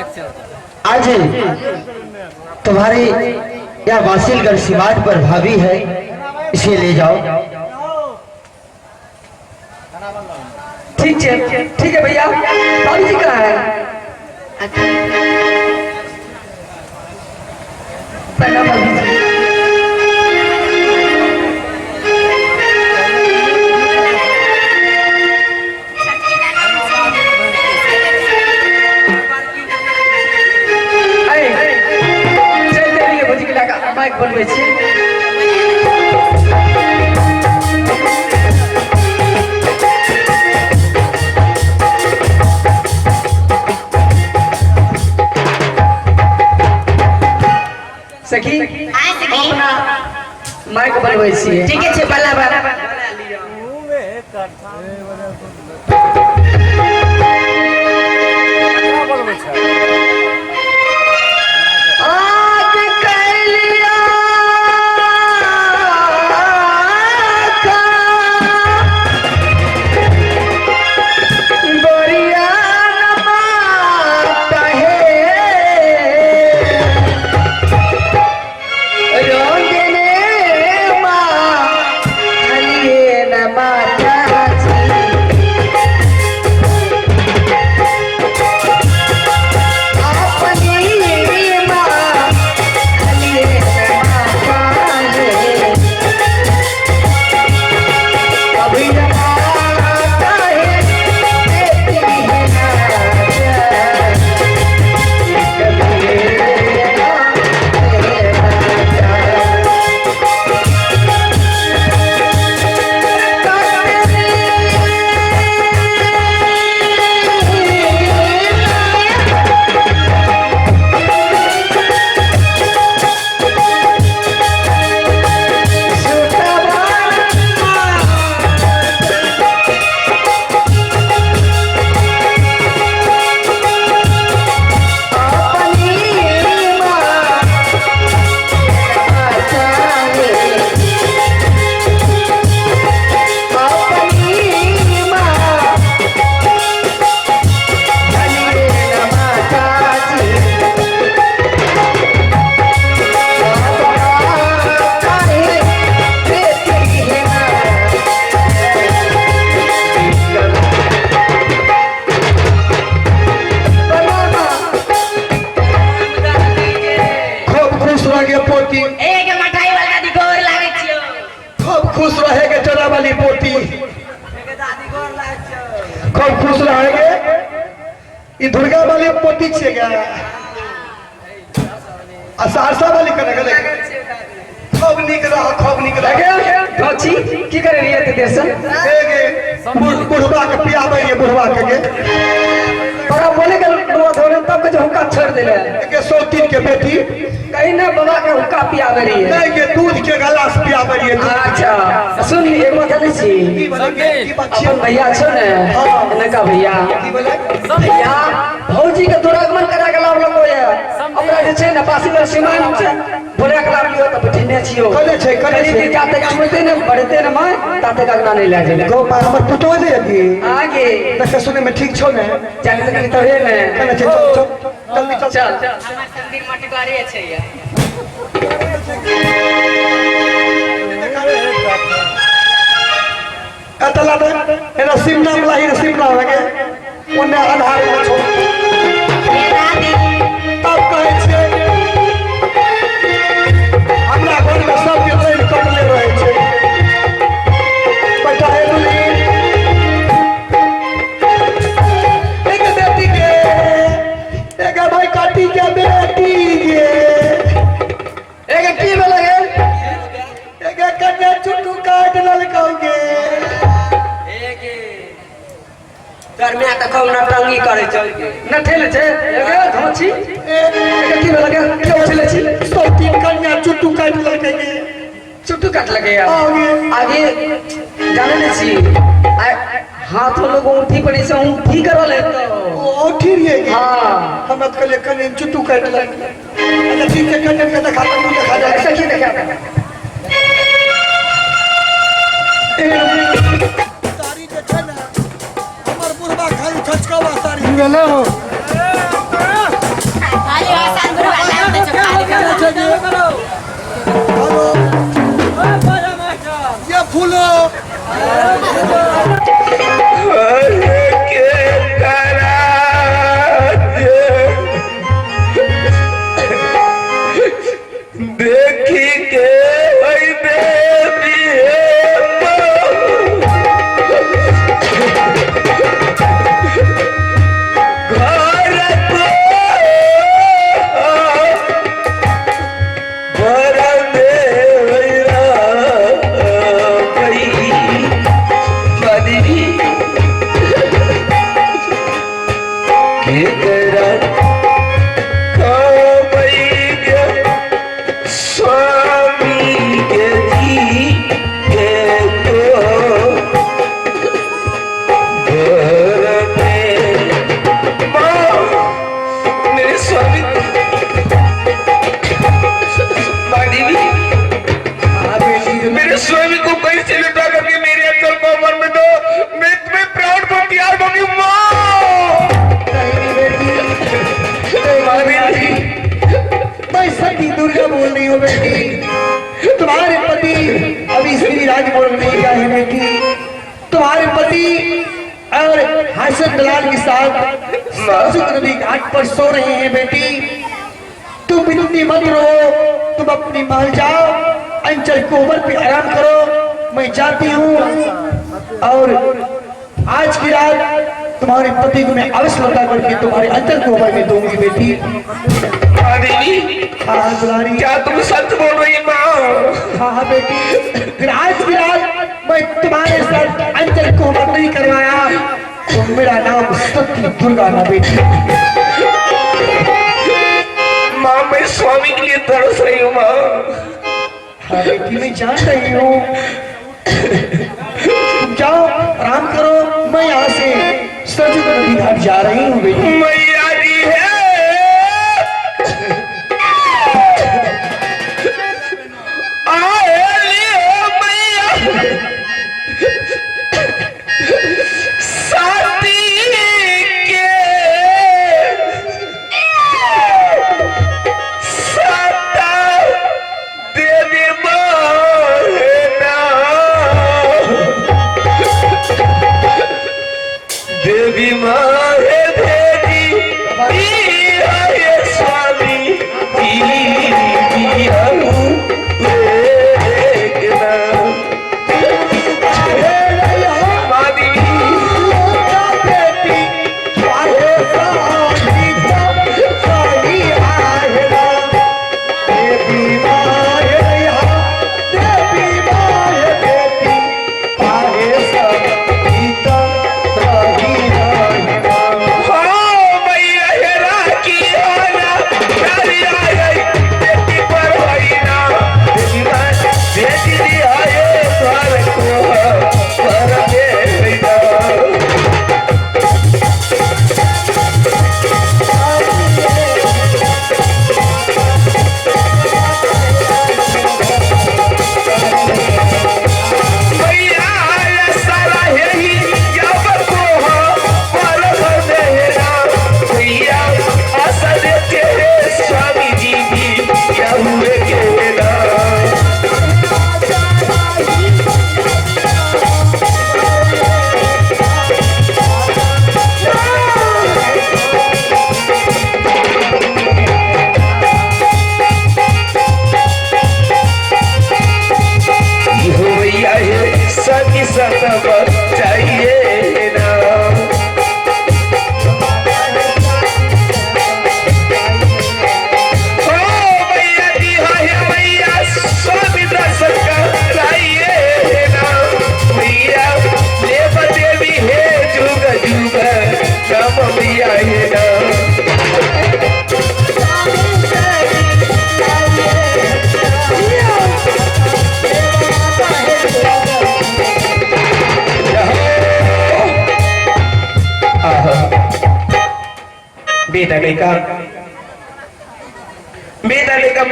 आज तुम्हारी यह वासिलगढ़ सीमांत पर भाभी है, इसे ले जाओ। ठीक है भैया। भाभी जी कहाँ है? प्रणाम भाभी जी। माइक बनबै छी। सखी अपना माइक बनबै छी। ठीक है बल्ला बल्ला खुश रहेगे चोरा वाली पोती, खूब खुश रहेगे। ये दुर्गा वाली पोती छेगा सहरसा वाली करेगा खूब निक रहा खूब निक रहा। की करे रही है देश बुढ़वा के पियाबे ये बुढ़वा के बड़ा बोले के धोने तब के हुक्का छोड़ देले के 103 के बेटी कहीं ना बाबा के हुक्का पियाबे रही है नहीं के दूध के गिलास पियाबे रही है। अच्छा सुन एक बात जाने छी अपन भैया छो ने इनका भैया भैया भौजी के दुरागमन करा के लाव लगो है हमरा जे छै ना पासीगर सीमान छै बोले के लाव लियो त बैठने छियो करे छै जाते छुते ने बढ़ते ने मैं ताते गगना नहीं ले जाए गो पर हमर पुतो दे अभी आगे देखे सुने में ठीक छो ने चल के तो है ने जल्दी चल चल हमर मंदिर माटी गाड़ी छै या अतला दे एना सिमना मलाई सिमना लगे ओने आधार छो तब कहे छै हमरा घर में सब के ट्रेन कटले रहे छै बैठा है दुली एक बेटी के एक भाई काटी के बेटी के एक की लगे एक कन्या चुटू काट ललकाओगे गर्मिया तक ना टंगी करे चल के न ठेले छे एगे धमची एगे की लगे के उछले छी 103 कन्या चुटू काट ललकाओगे चुटू काट लगे आगे जाने ने छी हाथ लोग उठी पड़ी से उठी करल है तो उठी रे हां हम मत कले कन्या चुटू काट ललकाओगे अच्छा ठीक है कन्या के दिखा तू दिखा जा ऐसा की देखा तारी के छना हमर बुढ़वा खाली खचकावा तारी गेले हो एकरा स्वामी के जी के तो घर में मेरे स्वामी मेरे स्वामी को कैसे लुटा करके मेरे अंकल को अमर में दो। मैं तुम्हें प्राउड को प्यार दूंगी मैं सती दुर्गा बोल रही हूँ बेटी। तुम्हारे पति अभी श्री राज बोल नहीं गए हैं बेटी। तुम्हारे पति और हसन दलाल के साथ नदी घाट पर सो रहे हैं बेटी। तुम इतनी मत रो, तुम अपनी महल जाओ, अंचल कोबर पे आराम करो। मैं जाती हूँ और आज की रात तुम्हारे पति को मैं अवश्य लौटा करके तुम्हारे अंचल कोबर में दूंगी बेटी। हाँ दुलारी, क्या तुम सच बोल रही है माँ? हाँ बेटी, फिर आज की रात मैं तुम्हारे साथ अंचल कोबर नहीं करवाया तो मेरा नाम सती दुर्गा ना बेटी। माँ मैं स्वामी के लिए तरस रही हूँ माँ। हाँ बेटी मैं जान रही हूँ। तुम जाओ आराम करो, मैं यहाँ से सच नदी घाट जा रही हूँ बेटी। मैया जी है आए लियो मैया साथी के साता देवी देवी माहे भेजी स्वामी बेटा लेका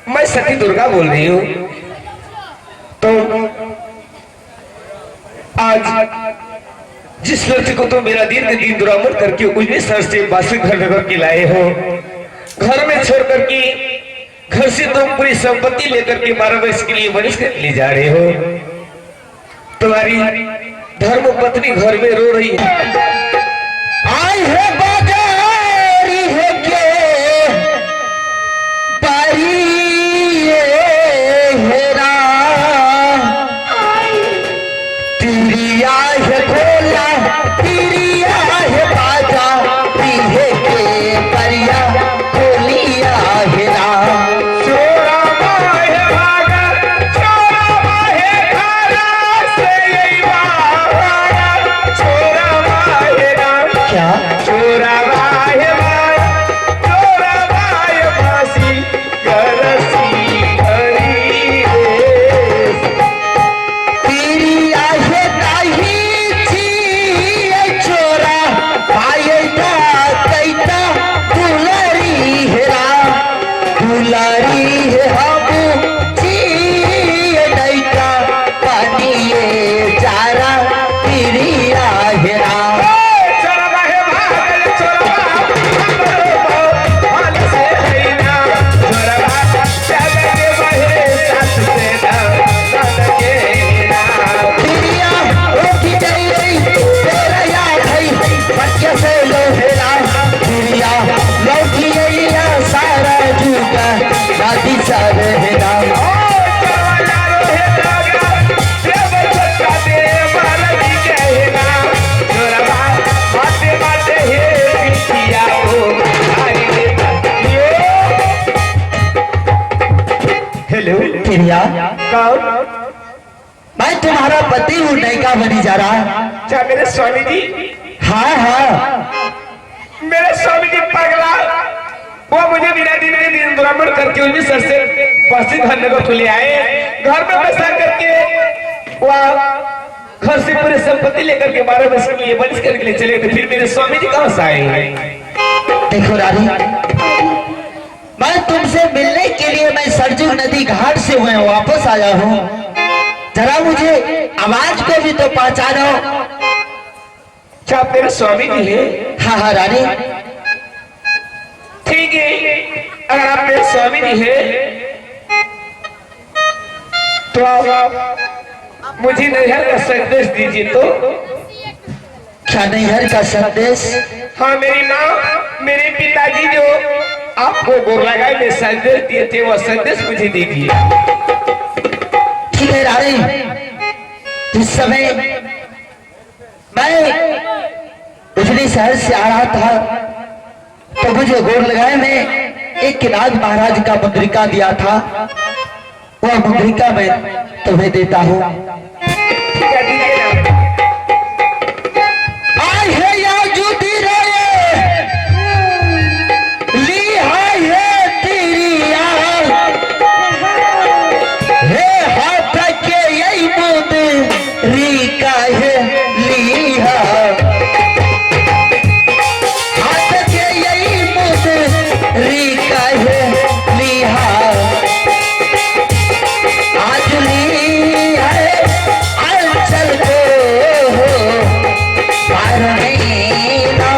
मैं सती दुर्गा बोल रही हूँ। तो आज जिस लड़की को तुम मेरा दिन दुरामद करके उन्हें सर से बासी घर लेकर के लाए हो, घर में छोड़ करके घर से तुम पूरी संपत्ति लेकर के 12 वर्ष के लिए वरिष्ठ ले जा रहे हो। तुम्हारी धर्म पत्नी घर में रो रही है। आई है बाजारी है के बारी हेरा तिरिया है भोला तिरिया है बाजा पीहे के परिया खोलिया हेरा चोरा माहे भागा चोरा माहे घरा से यही भागा चोरा माहे क्या चोरा देखिए भैया, कौन? मैं तुम्हारा पति हूँ, नयका बनी जा रहा। क्या मेरे स्वामी जी? हाँ हाँ, मेरे स्वामी जी पगला, वो मुझे बिना दिन के दिन दुरामुर करके उस सर से बस्ती धरने को ले आए, घर में बसा करके वह घर से पूरी संपत्ति लेकर के 12 वर्ष के लिए बनिश करके ले चले, तो फिर मेरे स्वामी जी कहाँ से आए? देखो रानी, मैं तुमसे मिलने के लिए मैं सरजू नदी घाट से मैं वापस आया हूँ। जरा मुझे आवाज को भी तो पहचानो। क्या आप मेरे स्वामी जी है? हाँ हाँ रानी, ठीक है, अगर आप मेरे स्वामी जी है तो आप मुझे नैहर का संदेश दीजिए। तो क्या नैहर का संदेश? हाँ, मेरी माँ, मेरे पिताजी जो आपको गोर लगाए में संदेश दिए थे, वह संदेश मुझे दीजिए। ठीक है रानी, जिस समय मैं उजली शहर से आ रहा था तो मुझे गोर लगाए में एक किनाज महाराज का मुद्रिका दिया था, वह मुद्रिका मैं तुम्हें देता हूँ। ठीक है, दीजिए ना। आई है या जूती रे, ली है तेरी यार, हे हाथ के यही मुद्रिका है लिया, हाथ के यही मुद्रिका है लिया, आज ली है अंचल को पार नहीं ना।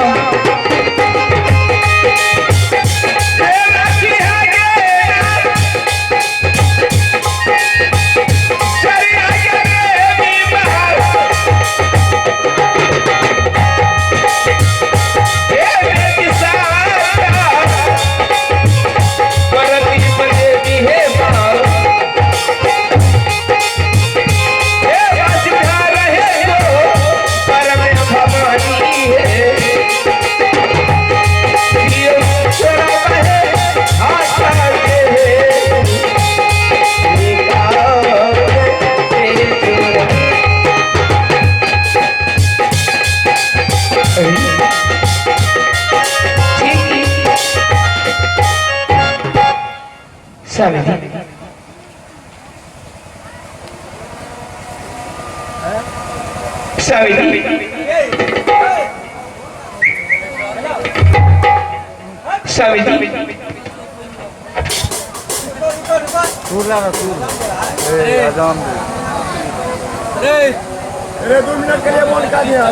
स्वामी जी, स्वामी जी, स्वामी जी, अरे 2 मिनट के लिए बोल का दिया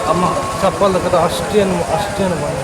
अम्मा चप्पल अस्टेन बने